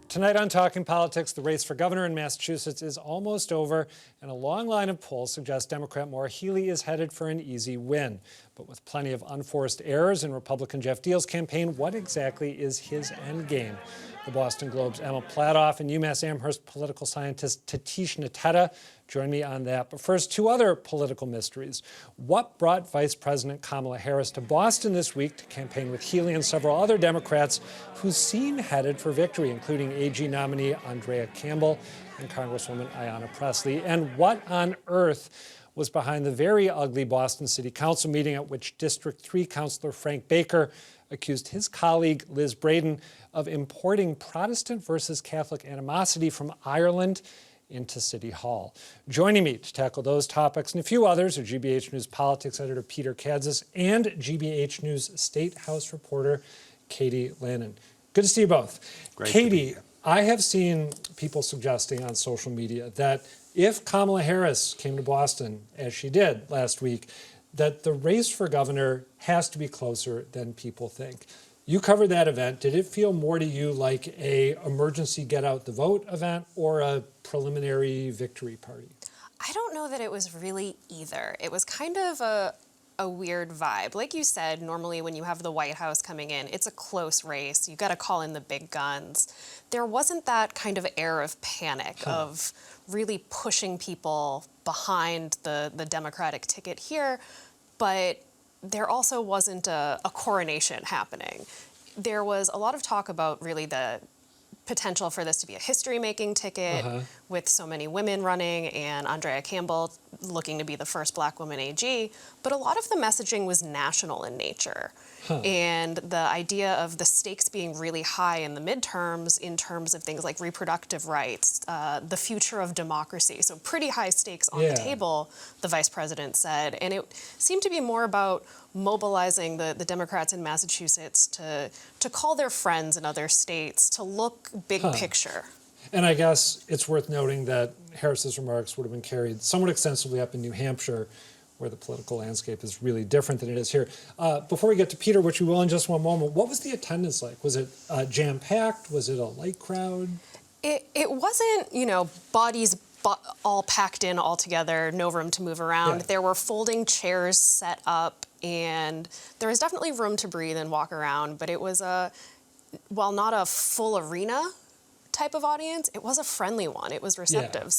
Tonight on Talking Politics, the race for governor in Massachusetts is almost over, and a long line of polls suggest Democrat Maura Healey is headed for an easy win. But with plenty of unforced errors in Republican Geoff Diehl's campaign, what exactly is his endgame? The Boston Globe's Emma Platoff and UMass Amherst political scientist Tatishe Nteta join me on that. But first, two other political mysteries. What brought Vice President Kamala Harris to Boston this week to campaign with Healey and several other Democrats who seem headed for victory, including AG nominee Andrea Campbell and Congresswoman Ayanna Pressley? And what on earth was behind the very ugly Boston City Council meeting at which District 3 Councilor Frank Baker accused his colleague Liz Breadon of importing Protestant versus Catholic animosity from Ireland into City Hall? Joining me to tackle those topics and a few others are GBH News politics editor Peter Kadzis and GBH News State House reporter Katie Lannan. Good to see you both. Great Katie, I have seen people suggesting on social media that if Kamala Harris came to Boston, as she did last week, that the race for governor has to be closer than people think. You covered that event. Did it feel more to you like a emergency get out the vote event or a preliminary victory party? I don't know that it was really either. It was kind of a weird vibe. Like you said, normally when you have the White House coming in, it's a close race. You got to call in the big guns. There wasn't that kind of air of panic, of really pushing people behind the Democratic ticket here, but there also wasn't a coronation happening. There was a lot of talk about really the potential for this to be a history-making ticket with so many women running and Andrea Campbell looking to be the first black woman AG, but a lot of the messaging was national in nature. And the idea of the stakes being really high in the midterms in terms of things like reproductive rights, the future of democracy. So pretty high stakes on the table, the vice president said. And it seemed to be more about mobilizing the Democrats in Massachusetts to call their friends in other states, to look big picture. And I guess it's worth noting that Harris's remarks would have been carried somewhat extensively up in New Hampshire, where the political landscape is really different than it is here. Before we get to Peter, which we will in just one moment, what was the attendance like? Was it jam-packed? Was it a light crowd? It wasn't, bodies all packed in all together, no room to move around. Yeah. There were folding chairs set up, and there was definitely room to breathe and walk around, but it was while not a full arena type of audience, it was a friendly one. It was receptive.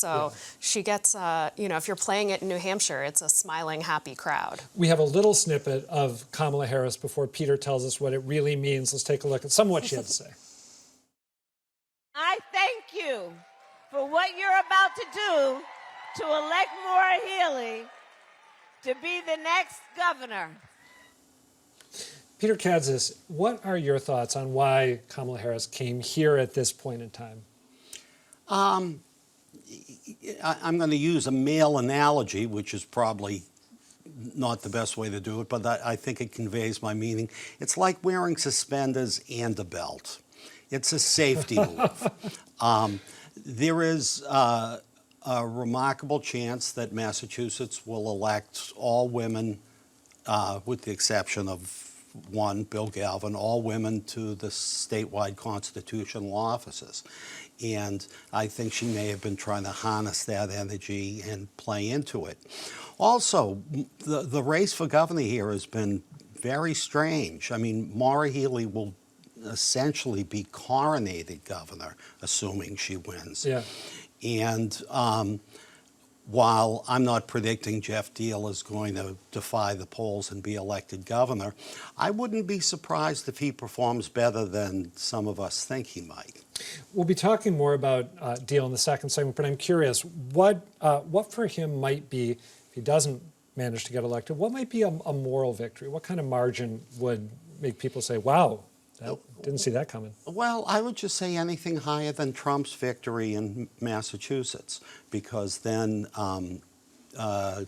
She gets, if you're playing it in New Hampshire, it's a smiling, happy crowd. We have a little snippet of Kamala Harris before Peter tells us what it really means. Let's take a look at some of what she had to say. I thank you for what you're about to do to elect Maura Healey to be the next governor. Peter Kadzis, what are your thoughts on why Kamala Harris came here at this point in time? I'm going to use a male analogy, which is probably not the best way to do it, but I think it conveys my meaning. It's like wearing suspenders and a belt. It's a safety move. There is a remarkable chance that Massachusetts will elect all women, with the exception of one, Bill Galvin, all women to the statewide constitutional offices. And I think she may have been trying to harness that energy and play into it. Also, the race for governor here has been very strange. I mean, Maura Healey will essentially be coronated governor, assuming she wins. Yeah. And while I'm not predicting Geoff Diehl is going to defy the polls and be elected governor, I wouldn't be surprised if he performs better than some of us think he might. We'll be talking more about Diehl in the second segment, but I'm curious, what for him might be, if he doesn't manage to get elected, what might be a moral victory? What kind of margin would make people say, wow, didn't see that coming? Well, I would just say anything higher than Trump's victory in Massachusetts, because then Geoff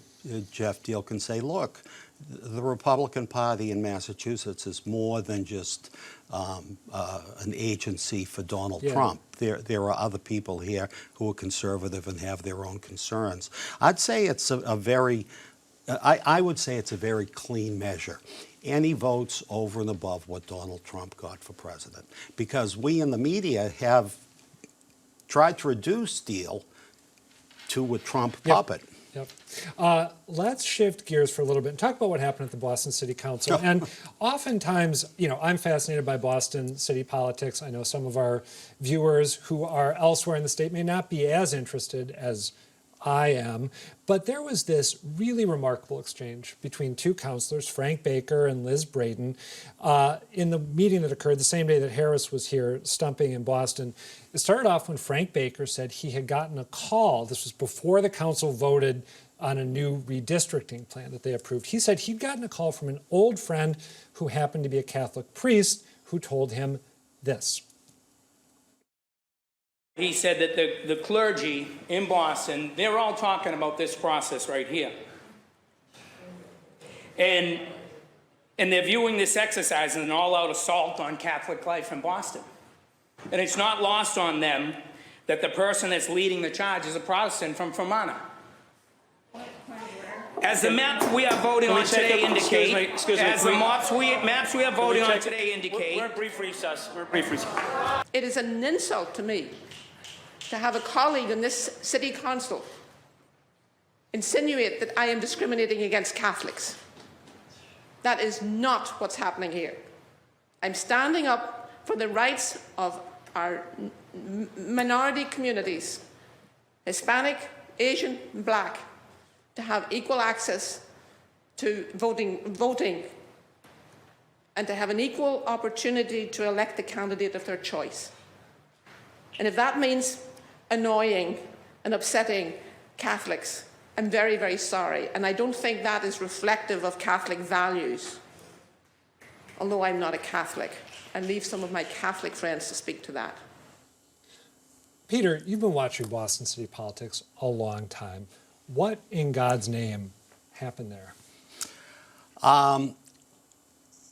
Diehl can say, look, the Republican Party in Massachusetts is more than just an agency for Donald Trump. There are other people here who are conservative and have their own concerns. I'd say it's I would say it's a very clean measure. any votes over and above what Donald Trump got for president. Because we in the media have tried to reduce Diehl to a Trump puppet. Yep. Let's shift gears for a little bit and talk about what happened at the Boston City Council. And oftentimes, you know, I'm fascinated by Boston city politics. I know some of our viewers who are elsewhere in the state may not be as interested as I am, but there was this really remarkable exchange between two councilors, Frank Baker and Liz Breadon, in the meeting that occurred the same day that Harris was here stumping in Boston. It started off when Frank Baker said he had gotten a call. This was before the council voted on a new redistricting plan that they approved. He said he'd gotten a call from an old friend who happened to be a Catholic priest who told him this. He said that the clergy in Boston, they're all talking about this process right here. And they're viewing this exercise as an all-out assault on Catholic life in Boston. And it's not lost on them that the person that's leading the charge is a Protestant from Fermanagh. As the map we are voting on today indicate, as the maps we are voting on today indicate. We're in brief recess. We're in brief recess. It is an insult to me to have a colleague in this city council insinuate that I am discriminating against Catholics. That is not what's happening here. I'm standing up for the rights of our minority communities, Hispanic, Asian, and Black, to have equal access to voting and to have an equal opportunity to elect the candidate of their choice. And if that means annoying and upsetting Catholics, I'm very, very sorry. And I don't think that is reflective of Catholic values, although I'm not a Catholic. I leave some of my Catholic friends to speak to that. Peter, you've been watching Boston city politics a long time. What in God's name happened there?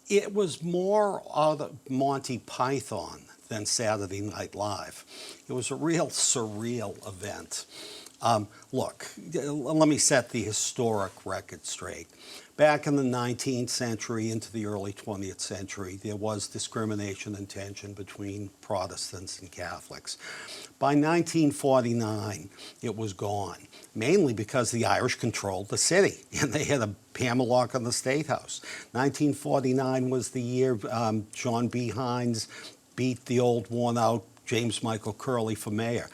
It was more of Monty Python than Saturday Night Live. It was a real surreal event. Look, let me set the historic record straight. Back in the 19th century into the early 20th century, there was discrimination and tension between Protestants and Catholics. By 1949, it was gone, mainly because the Irish controlled the city, and they had a hammerlock on the State House. 1949 was the year John B. Hines beat the old, worn-out James Michael Curley for mayor.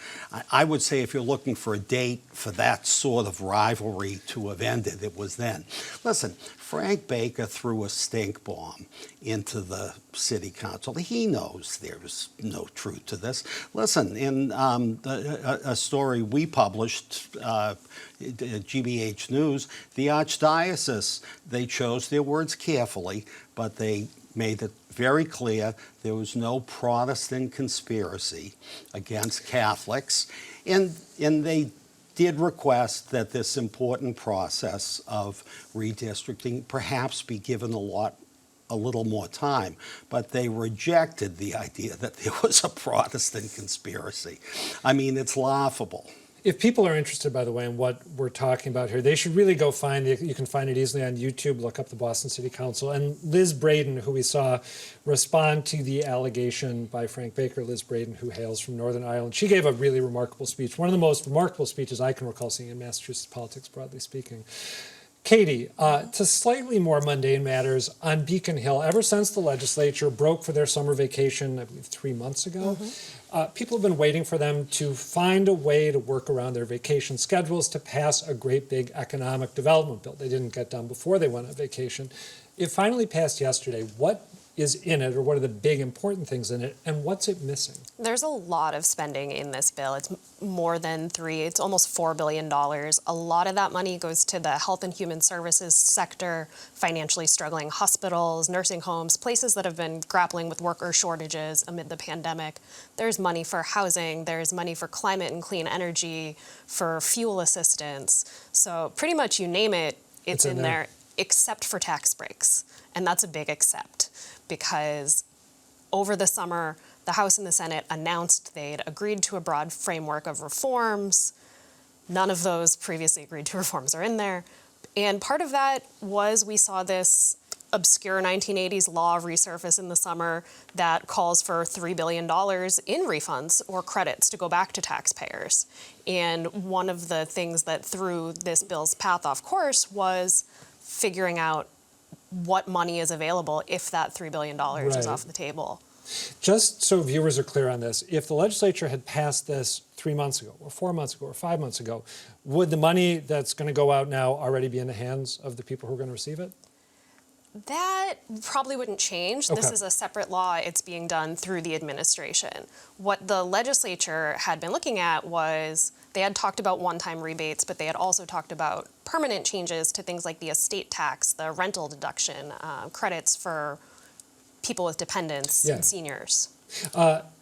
I would say if you're looking for a date for that sort of rivalry to have ended, it was then. Listen, Frank Baker threw a stink bomb into the city council. He knows there's no truth to this. Listen, in a story we published, GBH News, the Archdiocese, they chose their words carefully, but they made it very clear there was no Protestant conspiracy against Catholics, and they did request that this important process of redistricting perhaps be given a little more time, but they rejected the idea that there was a Protestant conspiracy. I mean, it's laughable. If people are interested, by the way, in what we're talking about here, they should really go find it. You can find it easily on YouTube. Look up the Boston City Council. And Liz Breadon, who we saw respond to the allegation by Frank Baker, Liz Breadon, who hails from Northern Ireland, she gave a really remarkable speech, one of the most remarkable speeches I can recall seeing in Massachusetts politics, broadly speaking. Katie, to slightly more mundane matters, on Beacon Hill, ever since the legislature broke for their summer vacation, I believe 3 months ago, people have been waiting for them to find a way to work around their vacation schedules to pass a great big economic development bill. They didn't get done before they went on vacation. It finally passed yesterday. What is in it, or what are the big important things in it, and what's it missing? There's a lot of spending in this bill. It's more than it's almost $4 billion. A lot of that money goes to the health and human services sector, financially struggling hospitals, nursing homes, places that have been grappling with worker shortages amid the pandemic. There's money for housing, there's money for climate and clean energy, for fuel assistance. So pretty much you name it, it's in there, except for tax breaks. And that's a big except, because over the summer, the House and the Senate announced they'd agreed to a broad framework of reforms. None of those previously agreed to reforms are in there. And part of that was we saw this obscure 1980s law resurface in the summer that calls for $3 billion in refunds or credits to go back to taxpayers. And one of the things that threw this bill's path off course was figuring out what money is available if that $3 billion is off the table. Just so viewers are clear on this, if the legislature had passed this 3 months ago, or 4 months ago, or 5 months ago, would the money that's going to go out now already be in the hands of the people who are going to receive it? That probably wouldn't change. This is a separate law. It's being done through the administration. What the legislature had been looking at was they had talked about one-time rebates, but they had also talked about permanent changes to things like the estate tax, the rental deduction, credits for people with dependents and seniors.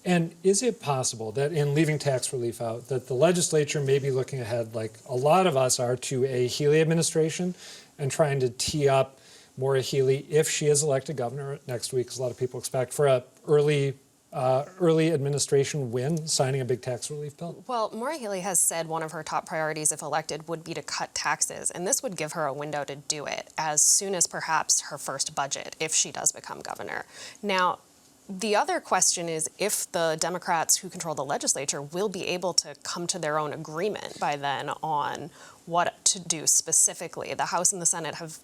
And is it possible that in leaving tax relief out, that the legislature may be looking ahead, like a lot of us are, to a Healey administration and trying to tee up Maura Healey, if she is elected governor next week, as a lot of people expect, for a early administration win, signing a big tax relief bill? Well, Maura Healey has said one of her top priorities, if elected, would be to cut taxes, and this would give her a window to do it as soon as perhaps her first budget, if she does become governor. Now, the other question is if the Democrats who control the legislature will be able to come to their own agreement by then on what to do specifically. The House and the Senate have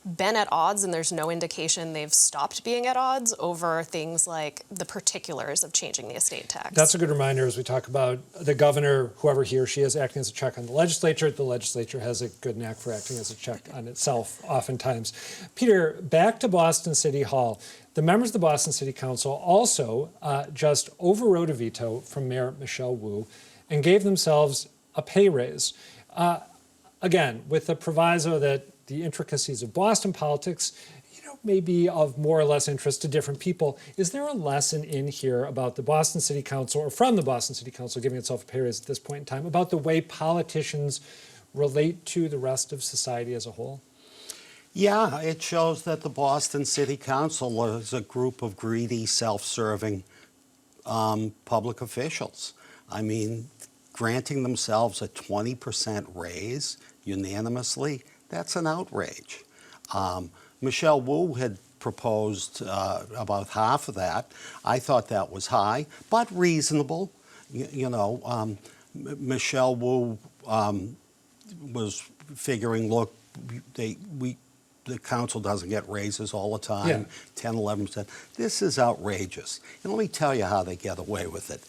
been at odds, and there's no indication they've stopped being at odds over things like the particulars of changing the estate tax. That's a good reminder as we talk about the governor, whoever he or she is, acting as a check on the legislature. The legislature has a good knack for acting as a check on itself oftentimes. Peter, back to Boston City Hall. The members of the Boston City Council also just overrode a veto from Mayor Michelle Wu and gave themselves a pay raise. Again, with the proviso that the intricacies of Boston politics, may be of more or less interest to different people. Is there a lesson in here about the Boston City Council, or from the Boston City Council giving itself a pay raise at this point in time, about the way politicians relate to the rest of society as a whole? Yeah, it shows that the Boston City Council is a group of greedy, self-serving public officials. I mean, granting themselves a 20% raise unanimously, that's an outrage. Michelle Wu had proposed about half of that. I thought that was high, but reasonable. Michelle Wu was figuring, look, the council doesn't get raises all the time, 10, 11%. This is outrageous. And let me tell you how they get away with it.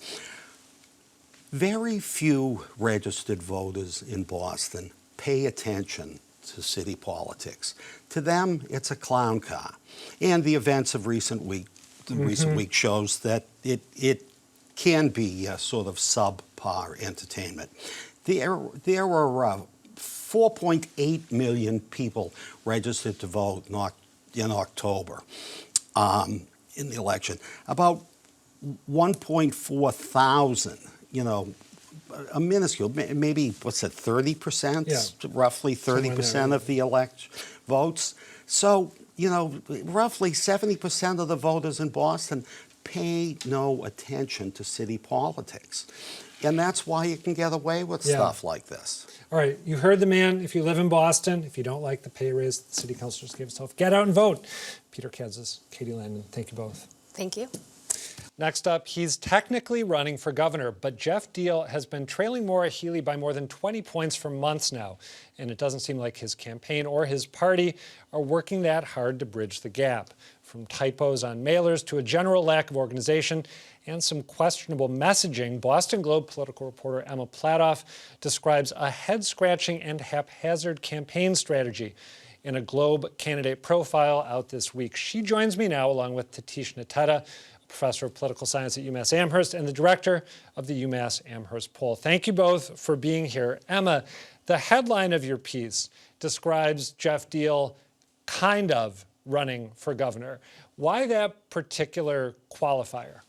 Very few registered voters in Boston pay attention to city politics. To them, it's a clown car. And the events of recent week shows that it can be a sort of subpar entertainment. There were 4.8 million people registered to vote in October in the election. About 1.4 thousand, a minuscule, maybe, 30%? Yeah. Roughly 30% of the votes. So, roughly 70% of the voters in Boston pay no attention to city politics. And that's why you can get away with stuff like this. All right, you heard the man. If you live in Boston, if you don't like the pay raise the city council just gave itself, get out and vote. Peter Kadzis, Katie Lannan, thank you both. Thank you. Next up, he's technically running for governor, but Geoff Diehl has been trailing Maura Healey by more than 20 points for months now, and it doesn't seem like his campaign or his party are working that hard to bridge the gap. From typos on mailers to a general lack of organization and some questionable messaging, Boston Globe political reporter Emma Platoff describes a head-scratching and haphazard campaign strategy in a Globe candidate profile out this week. She joins me now along with Tatishe Nteta, professor of political science at UMass Amherst and the director of the UMass Amherst poll. Thank you both for being here. Emma, the headline of your piece describes Geoff Diehl kind of running for governor. Why that particular qualifier?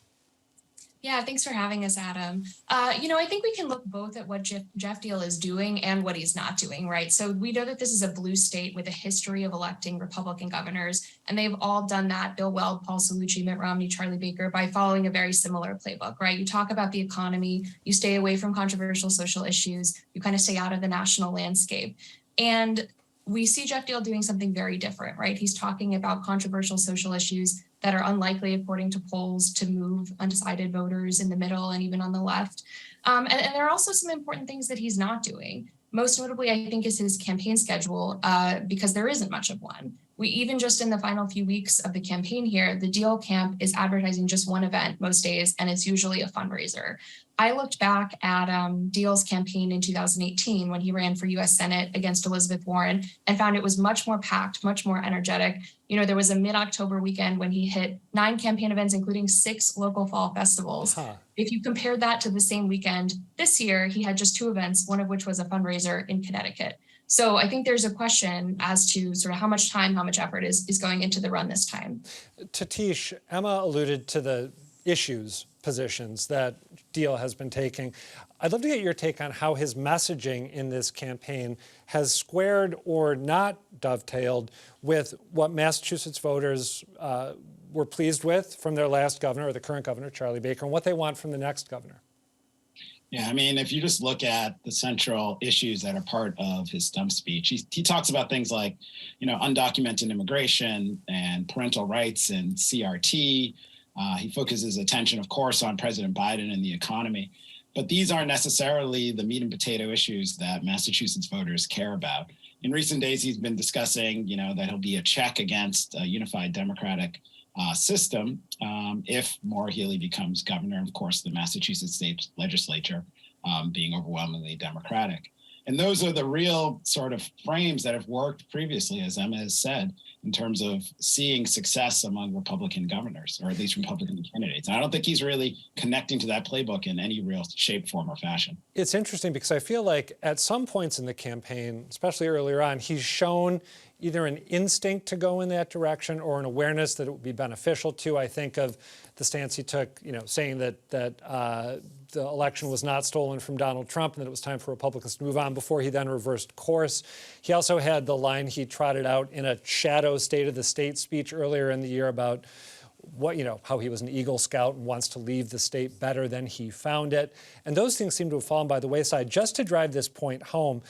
Yeah, thanks for having us, Adam. I think we can look both at what Geoff Diehl is doing and what he's not doing, right? So we know that this is a blue state with a history of electing Republican governors, and they've all done that. Bill Weld, Paul Cellucci, Mitt Romney, Charlie Baker, by following a very similar playbook, right? You talk about the economy, you stay away from controversial social issues, you kind of stay out of the national landscape. And we see Geoff Diehl doing something very different, right? He's talking about controversial social issues that are unlikely, according to polls, to move undecided voters in the middle and even on the left. And there are also some important things that he's not doing. Most notably, I think, is his campaign schedule, because there isn't much of one. We even just in the final few weeks of the campaign here, the Diehl camp is advertising just one event most days, and it's usually a fundraiser. I looked back at Diehl's campaign in 2018 when he ran for U.S. Senate against Elizabeth Warren and found it was much more packed, much more energetic. You know, there was a mid-October weekend when he hit 9 campaign events, including 6 local fall festivals. If you compare that to the same weekend this year, he had just 2 events, one of which was a fundraiser in Connecticut. So I think there's a question as to sort of how much time, how much effort is going into the run this time. Tatishe, Emma alluded to the issues positions that Diehl has been taking. I'd love to get your take on how his messaging in this campaign has squared or not dovetailed with what Massachusetts voters were pleased with from their last governor, or the current governor, Charlie Baker, and what they want from the next governor. Yeah, I mean, if you just look at the central issues that are part of his stump speech, he talks about things like, you know, undocumented immigration and parental rights and CRT. He focuses attention, of course, on President Biden and the economy. But these aren't necessarily the meat and potato issues that Massachusetts voters care about. In recent days, he's been discussing, you know, that he'll be a check against a unified Democratic system if Maura Healey becomes governor, and of course, the Massachusetts state legislature being overwhelmingly Democratic. And those are the real sort of frames that have worked previously, as Emma has said, in terms of seeing success among Republican governors, or at least Republican candidates. And I don't think he's really connecting to that playbook in any real shape, form, or fashion. It's interesting because I feel like at some points in the campaign, especially earlier on, he's shown either an instinct to go in that direction or an awareness that it would be beneficial to. I think of the stance he took, you know, saying that the election was not stolen from Donald Trump and that it was time for Republicans to move on before he then reversed course. He also had the line he trotted out in a shadow State of the State speech earlier in the year about what, you know, how he was an Eagle Scout and wants to leave the state better than he found it. And those things seem to have fallen by the wayside. Just to drive this point home,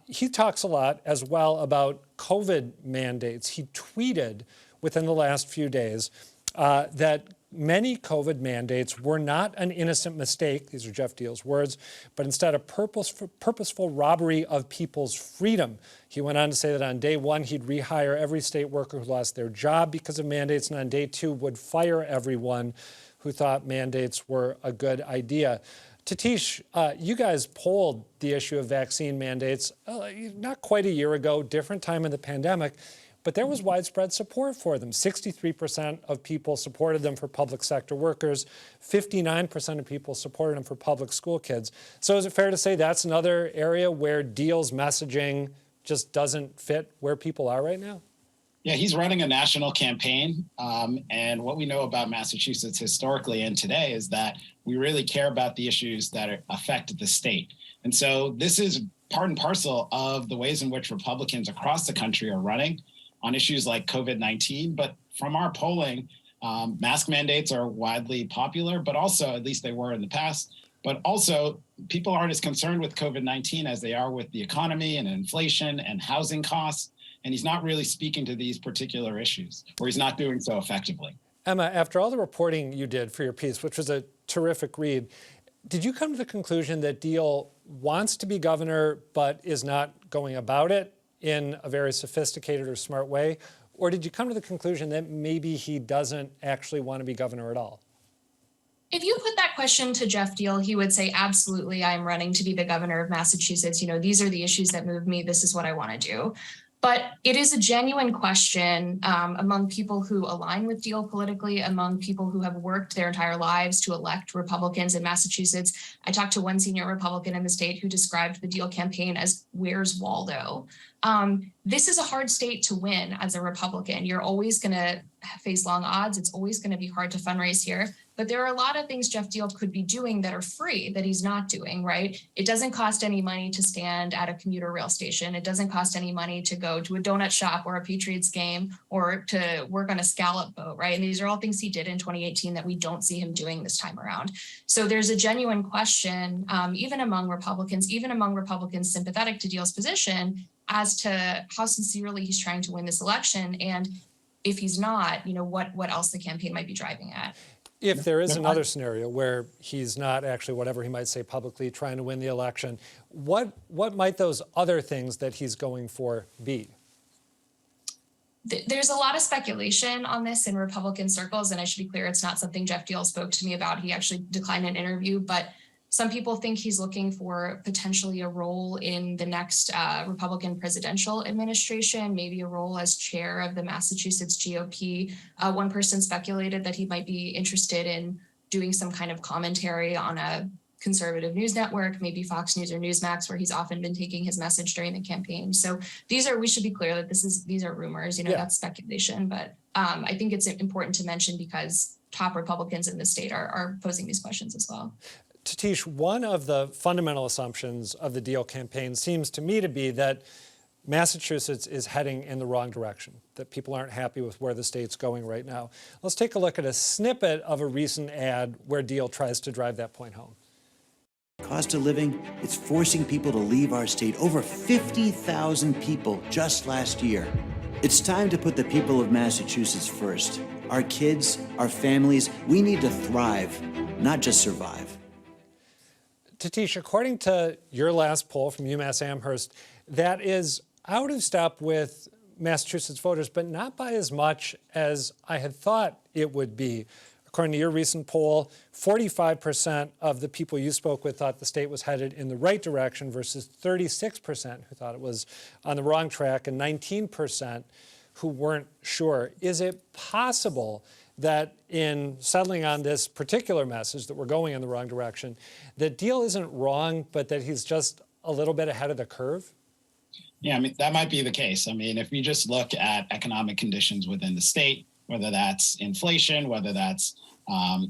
he talks a lot as well about COVID mandates. He tweeted within the last few days that many COVID mandates were not an innocent mistake, these are Geoff Diehl's words, but instead a purposeful robbery of people's freedom. He went on to say that on day 1, he'd rehire every state worker who lost their job because of mandates, and on day 2 would fire everyone who thought mandates were a good idea. Tatishe, you guys polled the issue of vaccine mandates not quite a year ago, different time in the pandemic, but there was widespread support for them. 63% of people supported them for public sector workers. 59% of people supported them for public school kids. So is it fair to say that's another area where Diehl's messaging just doesn't fit where people are right now? Yeah, he's running a national campaign. And what we know about Massachusetts historically and today is that we really care about the issues that affect the state. And so this is part and parcel of the ways in which Republicans across the country are running on issues like COVID-19. But from our polling, mask mandates are widely popular, but also, at least they were in the past, but also people aren't as concerned with COVID-19 as they are with the economy and inflation and housing costs. And he's not really speaking to these particular issues, or he's not doing so effectively. Emma, after all the reporting you did for your piece, which was a terrific read, did you come to the conclusion that Diehl wants to be governor but is not going about it in a very sophisticated or smart way? Or did you come to the conclusion that maybe he doesn't actually want to be governor at all? If you put that question to Geoff Diehl, he would say, absolutely, I'm running to be the governor of Massachusetts. You know, these are the issues that move me. This is what I want to do. But it is a genuine question among people who align with Diehl politically, among people who have worked their entire lives to elect Republicans in Massachusetts. I talked to one senior Republican in the state who described the Diehl campaign as "Where's Waldo?" This is a hard state to win as a Republican. You're always going to face long odds. It's always going to be hard to fundraise here. But there are a lot of things Geoff Diehl could be doing that are free that he's not doing, right? It doesn't cost any money to stand at a commuter rail station. It doesn't cost any money to go to a donut shop or a Patriots game or to work on a scallop boat, right? And these are all things he did in 2018 that we don't see him doing this time around. So there's a genuine question, even among Republicans sympathetic to Diehl's position, as to how sincerely he's trying to win this election. And if he's not, what else the campaign might be driving at. If there is another scenario where he's not actually, whatever he might say publicly, trying to win the election, what might those other things that he's going for be? There's a lot of speculation on this in Republican circles, and I should be clear, it's not something Geoff Diehl spoke to me about. He actually declined an interview, but some people think he's looking for potentially a role in the next Republican presidential administration, maybe a role as chair of the Massachusetts GOP. One person speculated that he might be interested in doing some kind of commentary on a conservative news network, maybe Fox News or Newsmax, where he's often been taking his message during the campaign. So we should be clear that these are rumors, that's speculation, but I think it's important to mention because top Republicans in the state are posing these questions as well. Tatishe, one of the fundamental assumptions of the Diehl campaign seems to me to be that Massachusetts is heading in the wrong direction, that people aren't happy with where the state's going right now. Let's take a look at a snippet of a recent ad where Diehl tries to drive that point home. Cost of living, it's forcing people to leave our state. Over 50,000 people just last year. It's time to put the people of Massachusetts first. Our kids, our families, we need to thrive, not just survive. Tatishe, according to your last poll from UMass Amherst, that is out of step with Massachusetts voters, but not by as much as I had thought it would be. According to your recent poll, 45% of the people you spoke with thought the state was headed in the right direction versus 36% who thought it was on the wrong track and 19% who weren't sure. Is it possible that in settling on this particular message that we're going in the wrong direction, that Diehl isn't wrong, but that he's just a little bit ahead of the curve? Yeah, I mean, that might be the case. I mean, if we just look at economic conditions within the state, whether that's inflation, whether that's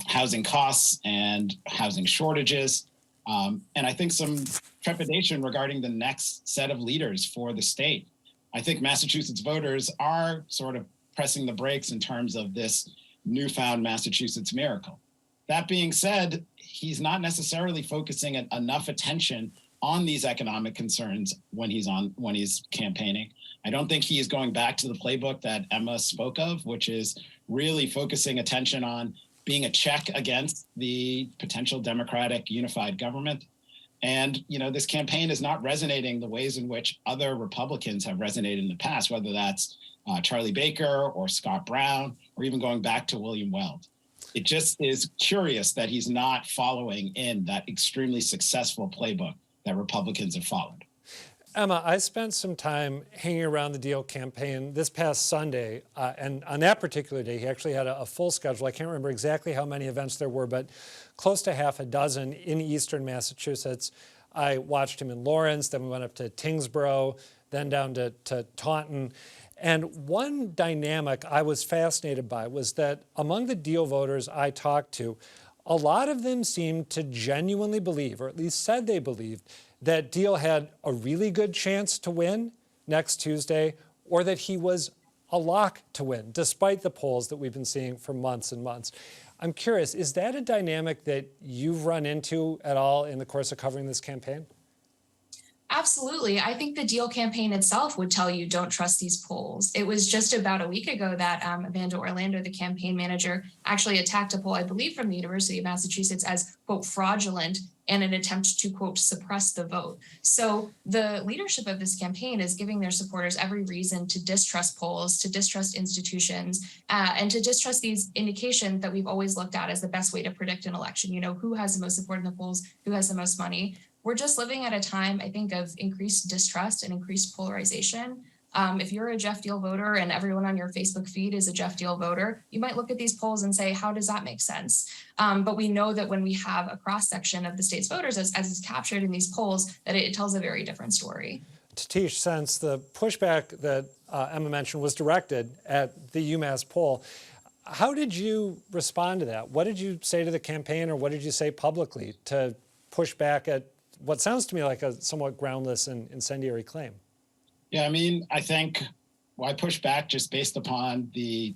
housing costs and housing shortages, and I think some trepidation regarding the next set of leaders for the state. I think Massachusetts voters are sort of pressing the brakes in terms of this newfound Massachusetts miracle. That being said, he's not necessarily focusing enough attention on these economic concerns when he's campaigning. I don't think he is going back to the playbook that Emma spoke of, which is really focusing attention on being a check against the potential Democratic unified government. And, this campaign is not resonating the ways in which other Republicans have resonated in the past, whether that's Charlie Baker or Scott Brown, or even going back to William Weld. It just is curious that he's not following in that extremely successful playbook that Republicans have followed. Emma, I spent some time hanging around the Diehl campaign this past Sunday, and on that particular day, he actually had a full schedule. I can't remember exactly how many events there were, but close to half a dozen in eastern Massachusetts. I watched him in Lawrence, then we went up to Tingsboro, then down to Taunton. And one dynamic I was fascinated by was that among the Diehl voters I talked to, a lot of them seemed to genuinely believe, or at least said they believed, that Diehl had a really good chance to win next Tuesday, or that he was a lock to win, despite the polls that we've been seeing for months and months. I'm curious, is that a dynamic that you've run into at all in the course of covering this campaign? Absolutely. I think the Diehl campaign itself would tell you don't trust these polls. It was just about a week ago that Amanda Orlando, the campaign manager, actually attacked a poll, I believe, from the University of Massachusetts as, quote, fraudulent and an attempt to, quote, suppress the vote. So the leadership of this campaign is giving their supporters every reason to distrust polls, to distrust institutions, and to distrust these indications that we've always looked at as the best way to predict an election. Who has the most support in the polls, who has the most money. We're just living at a time, I think, of increased distrust and increased polarization. If you're a Geoff Diehl voter and everyone on your Facebook feed is a Geoff Diehl voter, you might look at these polls and say, how does that make sense? But we know that when we have a cross-section of the state's voters, as is captured in these polls, that it tells a very different story. Tatishe, since the pushback that Emma mentioned was directed at the UMass poll, how did you respond to that? What did you say to the campaign, or what did you say publicly to push back at what sounds to me like a somewhat groundless and incendiary claim? Yeah, I mean, I think I push back just based upon the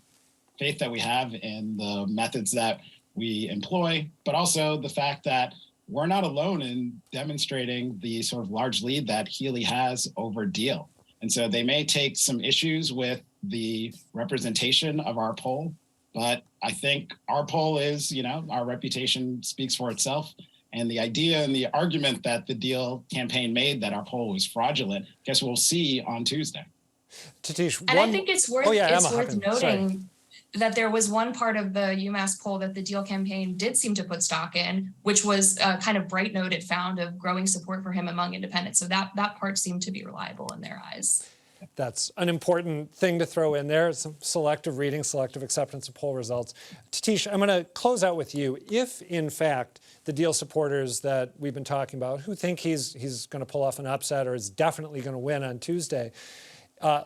faith that we have in the methods that we employ, but also the fact that we're not alone in demonstrating the sort of large lead that Healey has over Diehl. And so they may take some issues with the representation of our poll, but I think our poll is, our reputation speaks for itself. And the idea and the argument that the Diehl campaign made that our poll was fraudulent, I guess we'll see on Tuesday. Tatishe, and I think it's worth, Emma, noting that there was one part of the UMass poll that the Diehl campaign did seem to put stock in, which was a kind of bright note it found of growing support for him among independents. So that part seemed to be reliable in their eyes. That's an important thing to throw in there, some selective reading, selective acceptance of poll results. Tatishe, I'm going to close out with you. If, in fact, the Diehl supporters that we've been talking about, who think he's going to pull off an upset or is definitely going to win on Tuesday,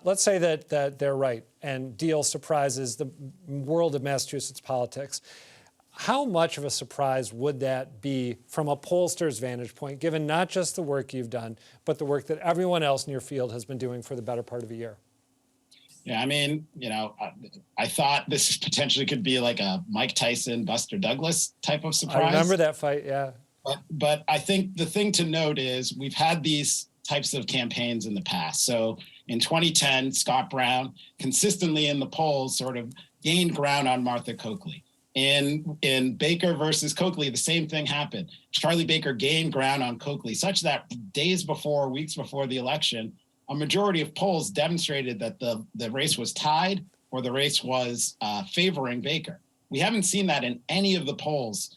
let's say that they're right and Diehl surprises the world of Massachusetts politics. How much of a surprise would that be from a pollster's vantage point, given not just the work you've done, but the work that everyone else in your field has been doing for the better part of a year? Yeah, I mean, I thought this potentially could be like a Mike Tyson, Buster Douglas type of surprise. I remember that fight, yeah. But I think the thing to note is we've had these types of campaigns in the past. So in 2010, Scott Brown consistently in the polls sort of gained ground on Martha Coakley. In Baker versus Coakley, the same thing happened. Charlie Baker gained ground on Coakley, such that weeks before the election, a majority of polls demonstrated that the race was tied or the race was favoring Baker. We haven't seen that in any of the polls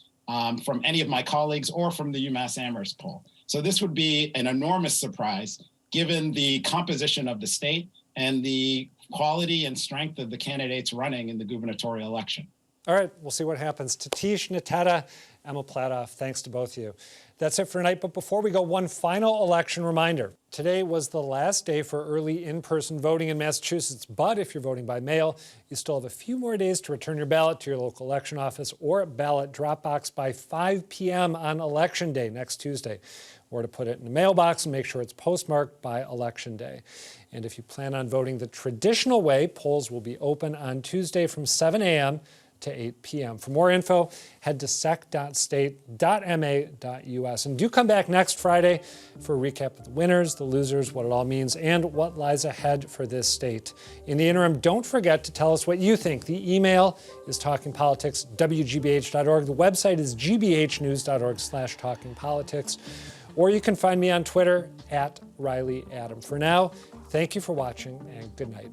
from any of my colleagues or from the UMass Amherst poll. So this would be an enormous surprise given the composition of the state and the quality and strength of the candidates running in the gubernatorial election. All right, we'll see what happens. Tatishe Nteta, Emma Platoff, thanks to both of you. That's it for tonight, but before we go, one final election reminder. Today was the last day for early in-person voting in Massachusetts, but if you're voting by mail, you still have a few more days to return your ballot to your local election office or ballot drop box by 5 p.m. on Election Day, next Tuesday, or to put it in a mailbox and make sure it's postmarked by Election Day. And if you plan on voting the traditional way, polls will be open on Tuesday from 7 a.m. to 8 p.m. For more info, head to sec.state.ma.us. And do come back next Friday for a recap of the winners, the losers, what it all means, and what lies ahead for this state. In the interim, don't forget to tell us what you think. The email is talkingpolitics@wgbh.org. The website is gbhnews.org/talkingpolitics. Or you can find me on Twitter @ReillyAdam. For now, thank you for watching and good night.